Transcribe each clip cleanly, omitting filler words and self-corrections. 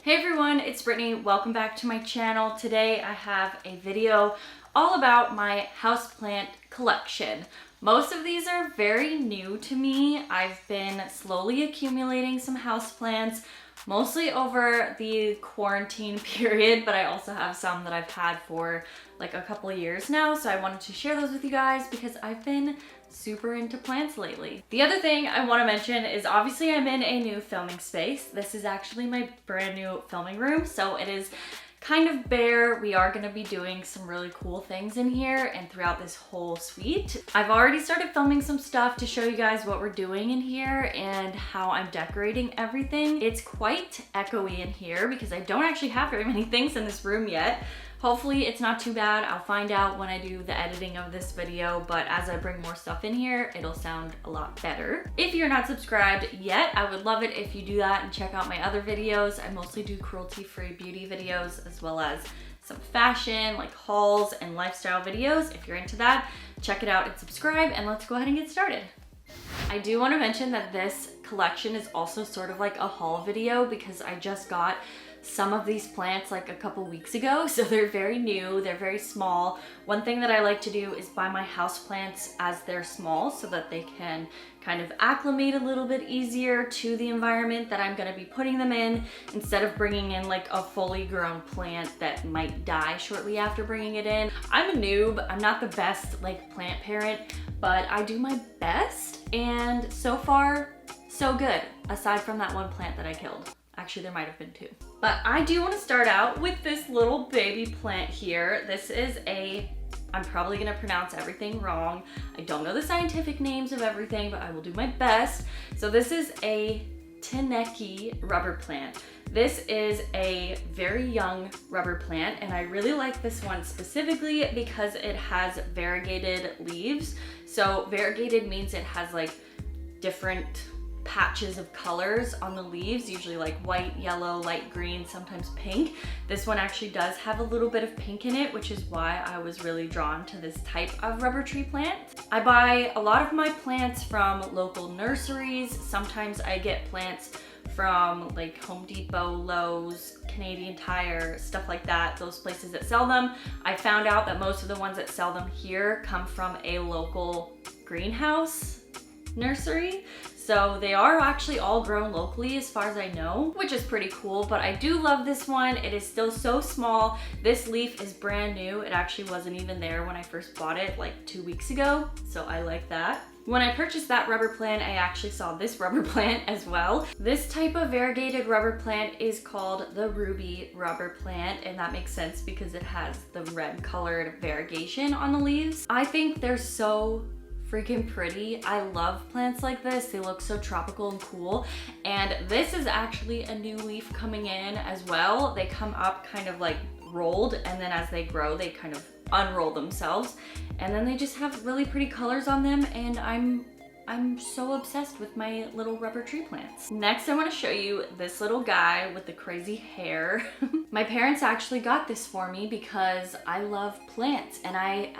Hey everyone, it's Brittany. Welcome back to my channel. Today I have a video all about my houseplant collection. Most of these are very new to me. I've been slowly accumulating some houseplants, mostly over the quarantine period, but I also have some that I've had for like a couple of years now, so I wanted to share those with you guys because I've been super into plants lately. The other thing I want to mention is obviously I'm in a new filming space. This is actually my brand new filming room, so it is kind of bare. We are going to be doing some really cool things in here and throughout this whole suite. I've already started filming some stuff to show you guys what we're doing in here and how I'm decorating everything. It's quite echoey in here because I don't actually have very many things in this room yet. Hopefully it's not too bad. I'll find out when I do the editing of this video, but as I bring more stuff in here, it'll sound a lot better. If you're not subscribed yet, I would love it if you do that and check out my other videos. I mostly do cruelty-free beauty videos as well as some fashion, like hauls and lifestyle videos. If you're into that, check it out and subscribe, and let's go ahead and get started. I do want to mention that this collection is also sort of like a haul video because I just got some of these plants like a couple weeks ago, so they're very new, they're very small. One thing that I like to do is buy my houseplants as they're small so that they can kind of acclimate a little bit easier to the environment that I'm going to be putting them in, instead of bringing in like a fully grown plant that might die shortly after bringing it in. I'm a noob, I'm not the best like plant parent, but I do my best, and so far so good, aside from that one plant that I killed. Actually, there might have been two. But I do want to start out with this little baby plant here. This is I'm probably going to pronounce everything wrong. I don't know the scientific names of everything, but I will do my best. So this is a Teneki rubber plant. This is a very young rubber plant, and I really like this one specifically because it has variegated leaves. So variegated means it has like different patches of colors on the leaves, usually like white, yellow, light green, sometimes pink. This one actually does have a little bit of pink in it, which is why I was really drawn to this type of rubber tree plant. I buy a lot of my plants from local nurseries. Sometimes I get plants from like Home Depot, Lowe's, Canadian Tire, stuff like that, those places that sell them. I found out that most of the ones that sell them here come from a local greenhouse nursery. So they are actually all grown locally as far as I know, which is pretty cool, but I do love this one. It is still so small. This leaf is brand new. It actually wasn't even there when I first bought it like 2 weeks ago, so I like that. When I purchased that rubber plant, I actually saw this rubber plant as well. This type of variegated rubber plant is called the ruby rubber plant, and that makes sense because it has the red colored variegation on the leaves. I think they're so freaking pretty. I love plants like this. They look so tropical and cool. And this is actually a new leaf coming in as well. They come up kind of like rolled, and then as they grow, they kind of unroll themselves. And then they just have really pretty colors on them, and I'm so obsessed with my little rubber tree plants. Next, I want to show you this little guy with the crazy hair. My parents actually got this for me because I love plants, and I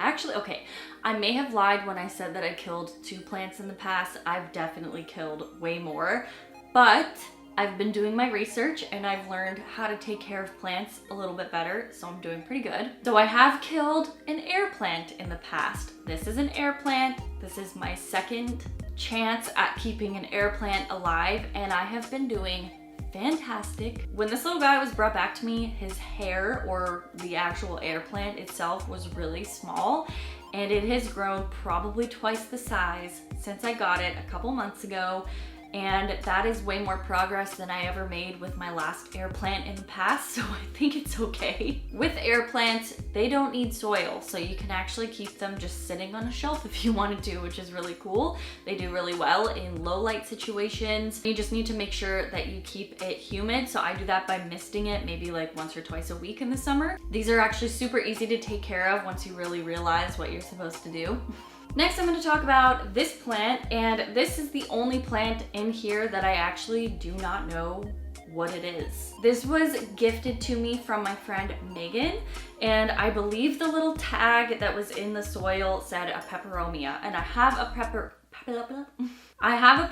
may have lied when I said that I killed 2 plants in the past. I've definitely killed way more, but I've been doing my research and I've learned how to take care of plants a little bit better, so I'm doing pretty good. So I have killed an air plant in the past. This is an air plant. This is my second chance at keeping an air plant alive, and I have been doing fantastic. When this little guy was brought back to me, his hair, or the actual air plant itself, was really small, and it has grown probably twice the size since I got it a couple months ago. And that is way more progress than I ever made with my last air plant in the past, so I think it's okay. With air plants, they don't need soil, so you can actually keep them just sitting on a shelf if you wanted to, which is really cool. They do really well in low light situations. You just need to make sure that you keep it humid, so I do that by misting it maybe like once or twice a week in the summer. These are actually super easy to take care of once you really realize what you're supposed to do. Next, I'm going to talk about this plant, and this is the only plant in here that I actually do not know what it is. This was gifted to me from my friend Megan, and I believe the little tag that was in the soil said a peperomia, and I have a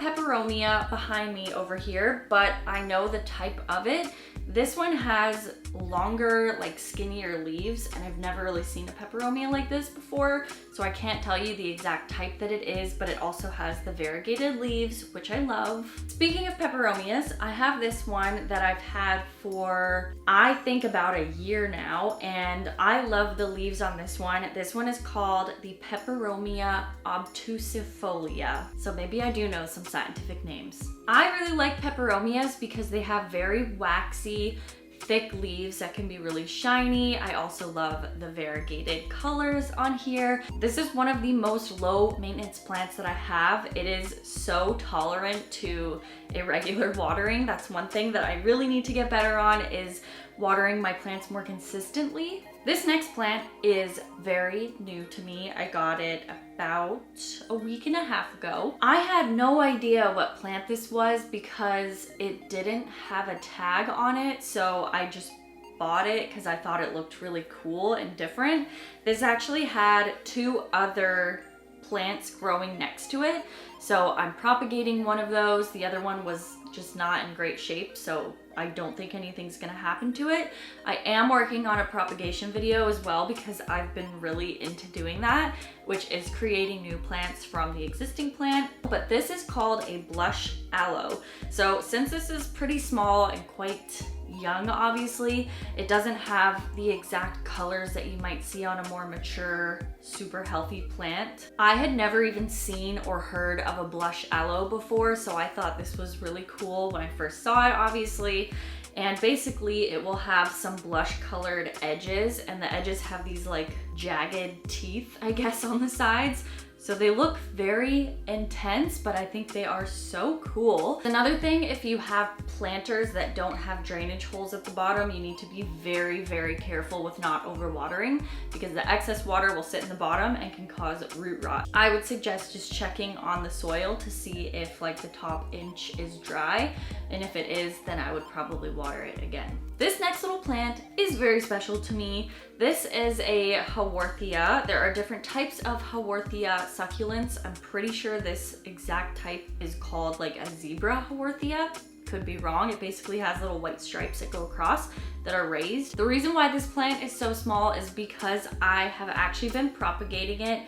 Peperomia behind me over here, but I know the type of it This one has longer, like skinnier leaves, and I've never really seen a peperomia like this before, so I can't tell you the exact type that it is, but it also has the variegated leaves, which I love. Speaking of peperomias, I have this one that I've had for, I think, about a year now, and I love the leaves on this one. This one is called the Peperomia obtusifolia, so maybe I do know some scientific names. I really like peperomias because they have very waxy, thick leaves that can be really shiny. I also love the variegated colors on here. This is one of the most low maintenance plants that I have. It is so tolerant to irregular watering. That's one thing that I really need to get better on, is watering my plants more consistently. This next plant is very new to me. I got it about a week and a half ago. I had no idea what plant this was because it didn't have a tag on it, so I just bought it because I thought it looked really cool and different. This actually had 2 other plants growing next to it, so I'm propagating one of those. The other one was just not in great shape, so I don't think anything's gonna happen to it. I am working on a propagation video as well because I've been really into doing that, which is creating new plants from the existing plant. But this is called a blush aloe. So since this is pretty small and quite young, obviously, it doesn't have the exact colors that you might see on a more mature, super healthy plant. I had never even seen or heard of a blush aloe before, so I thought this was really cool when I first saw it, obviously. And basically it will have some blush colored edges, and the edges have these like jagged teeth, I guess, on the sides. So they look very intense, but I think they are so cool. Another thing, if you have planters that don't have drainage holes at the bottom, you need to be very, very careful with not overwatering because the excess water will sit in the bottom and can cause root rot. I would suggest just checking on the soil to see if like the top inch is dry, and if it is, then I would probably water it again. This next little plant is very special to me. This is a Haworthia. There are different types of Haworthia succulents. I'm pretty sure this exact type is called like a zebra Haworthia. Could be wrong. It basically has little white stripes that go across that are raised. The reason why this plant is so small is because I have actually been propagating it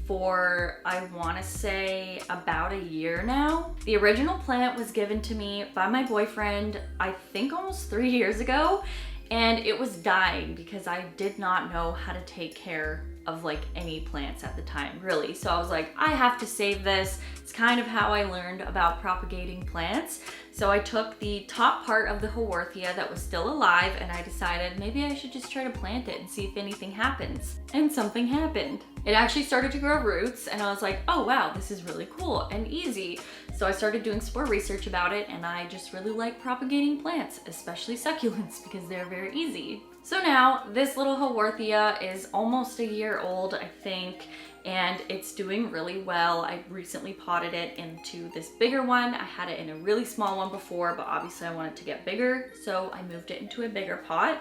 for, I want to say, about a year now. The original plant was given to me by my boyfriend, I think almost 3 years ago, and it was dying because I did not know how to take care of like any plants at the time, really. So I was like, I have to save this. It's kind of how I learned about propagating plants. So I took the top part of the Haworthia that was still alive, and I decided maybe I should just try to plant it and see if anything happens. And something happened. It actually started to grow roots, and I was like, oh wow, this is really cool and easy. So I started doing some more research about it, and I just really like propagating plants, especially succulents, because they're very easy. So now this little Haworthia is almost a year old, I think, and it's doing really well. I recently potted it into this bigger one. I had it in a really small one before, but obviously I want it to get bigger, so I moved it into a bigger pot.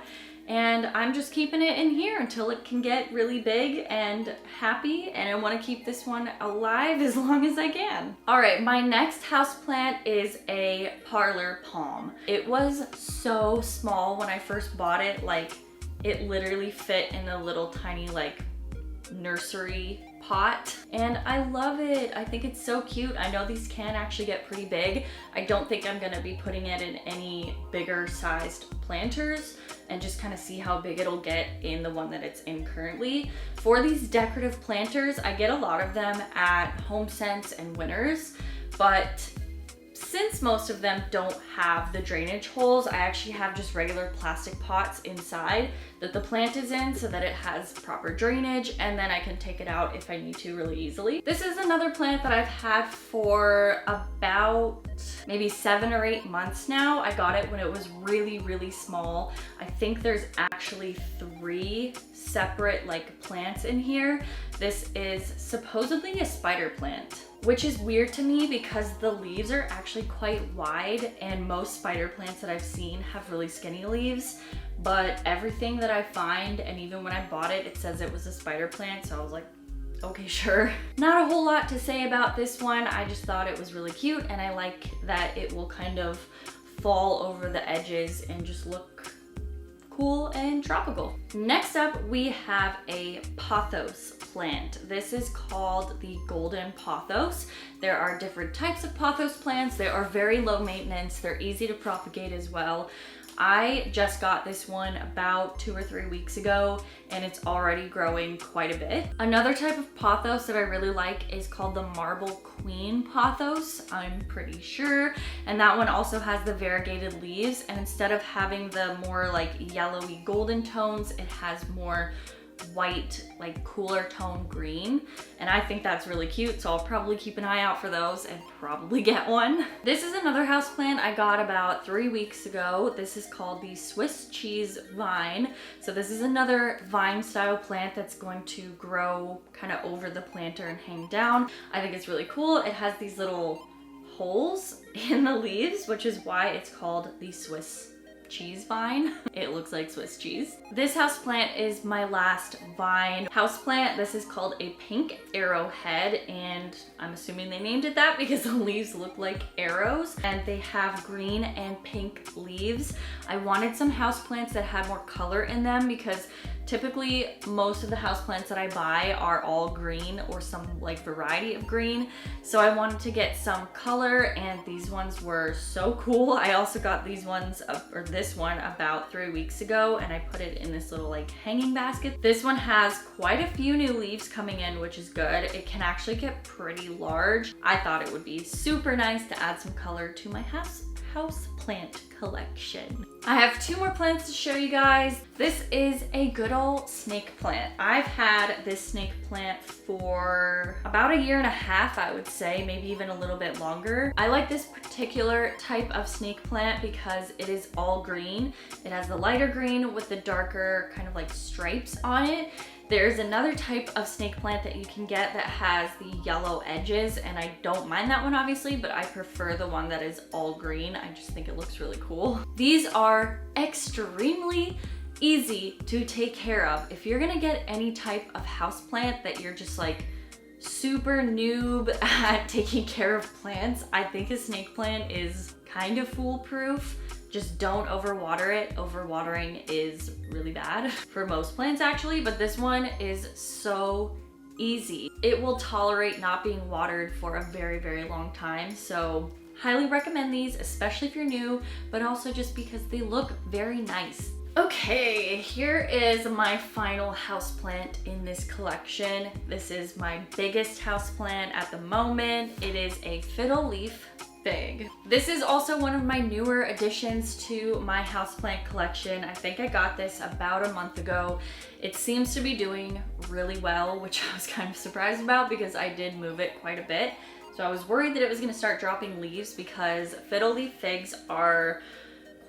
And I'm just keeping it in here until it can get really big and happy, and I want to keep this one alive as long as I can. All right, my next houseplant is a Parlor Palm. It was so small when I first bought it, like it literally fit in a little tiny like nursery pot, and I love it. I think it's so cute. I know these can actually get pretty big. I don't think I'm gonna be putting it in any bigger sized planters, and just kind of see how big it'll get in the one that it's in currently. For these decorative planters, I get a lot of them at HomeSense and Winners, but since most of them don't have the drainage holes, I actually have just regular plastic pots inside that the plant is in so that it has proper drainage, and then I can take it out if I need to really easily. This is another plant that I've had for about maybe 7 or 8 months now. I got it when it was really, really small. I think there's actually 3 separate like plants in here. This is supposedly a spider plant, which is weird to me because the leaves are actually quite wide, and most spider plants that I've seen have really skinny leaves. But everything that I find, and even when I bought it, it says it was a spider plant, so I was like, okay, sure. Not a whole lot to say about this one. I just thought it was really cute, and I like that it will kind of fall over the edges and just look cool and tropical. Next up, we have a pothos plant. This is called the golden pothos. There are different types of pothos plants. They are very low maintenance. They're easy to propagate as well. I just got this one about 2 or 3 weeks ago and it's already growing quite a bit. Another type of pothos that I really like is called the Marble Queen pothos, I'm pretty sure. And that one also has the variegated leaves, and instead of having the more like yellowy golden tones, it has more white, like cooler tone green, and I think that's really cute, so I'll probably keep an eye out for those and probably get one. This is another houseplant I got about 3 weeks ago. This is called the Swiss cheese vine. So this is another vine style plant that's going to grow kind of over the planter and hang down. I think it's really cool. It has these little holes in the leaves, which is why it's called the Swiss cheese vine. It looks like Swiss cheese. This houseplant is my last vine houseplant. This is called a pink arrowhead, and I'm assuming they named it that because the leaves look like arrows and they have green and pink leaves. I wanted some houseplants that had more color in them because typically most of the houseplants that I buy are all green or some like variety of green. So I wanted to get some color, and these ones were so cool. I also got these ones, or this one, about 3 weeks ago, and I put it in this little like hanging basket. This one has quite a few new leaves coming in, which is good. It can actually get pretty large. I thought it would be super nice to add some color to my houseplant collection. I have 2 more plants to show you guys. This is a good old snake plant. I've had this snake plant for about 1.5 years, I would say, maybe even a little bit longer. I like this particular type of snake plant because it is all green. It has the lighter green with the darker kind of like stripes on it. There's another type of snake plant that you can get that has the yellow edges, and I don't mind that one obviously, but I prefer the one that is all green. I just think it looks really cool. These are extremely easy to take care of. If you're gonna get any type of houseplant that you're just like super noob at taking care of plants, I think a snake plant is kind of foolproof. Just don't overwater it. Overwatering is really bad for most plants actually, but this one is so easy. It will tolerate not being watered for a very, very long time. So highly recommend these, especially if you're new, but also just because they look very nice. Okay, here is my final houseplant in this collection. This is my biggest houseplant at the moment. It is a Fiddle Leaf Fig. This is also one of my newer additions to my houseplant collection. I think I got this about a month ago. It seems to be doing really well, which I was kind of surprised about because I did move it quite a bit. So I was worried that it was going to start dropping leaves because Fiddle Leaf Figs are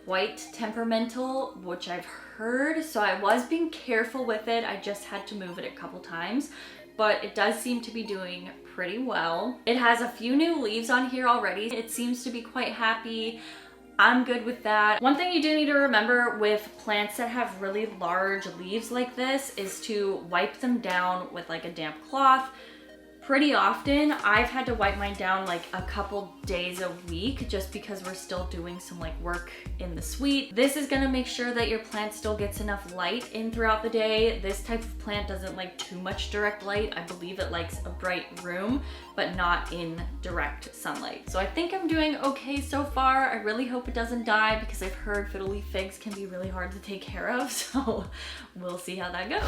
quite temperamental, which I've heard. So I was being careful with it. I just had to move it a couple times, but it does seem to be doing pretty well. It has a few new leaves on here already. It seems to be quite happy. I'm good with that. One thing you do need to remember with plants that have really large leaves like this is to wipe them down with like a damp cloth pretty often. I've had to wipe mine down like a couple days a week just because we're still doing some like work in the suite. This is gonna make sure that your plant still gets enough light in throughout the day. This type of plant doesn't like too much direct light. I believe it likes a bright room, but not in direct sunlight. So I think I'm doing okay so far. I really hope it doesn't die because I've heard Fiddle Leaf Figs can be really hard to take care of. So we'll see how that goes.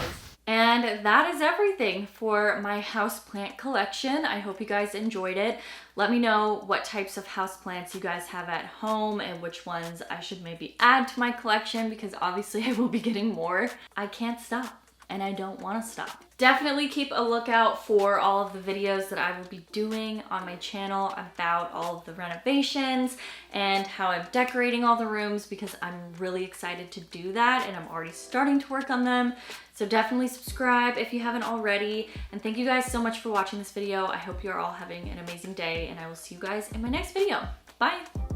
And that is everything for my houseplant collection. I hope you guys enjoyed it. Let me know what types of houseplants you guys have at home and which ones I should maybe add to my collection because obviously I will be getting more. I can't stop and I don't want to stop. Definitely keep a lookout for all of the videos that I will be doing on my channel about all of the renovations and how I'm decorating all the rooms because I'm really excited to do that and I'm already starting to work on them. So definitely subscribe if you haven't already. And thank you guys so much for watching this video. I hope you're all having an amazing day and I will see you guys in my next video. Bye.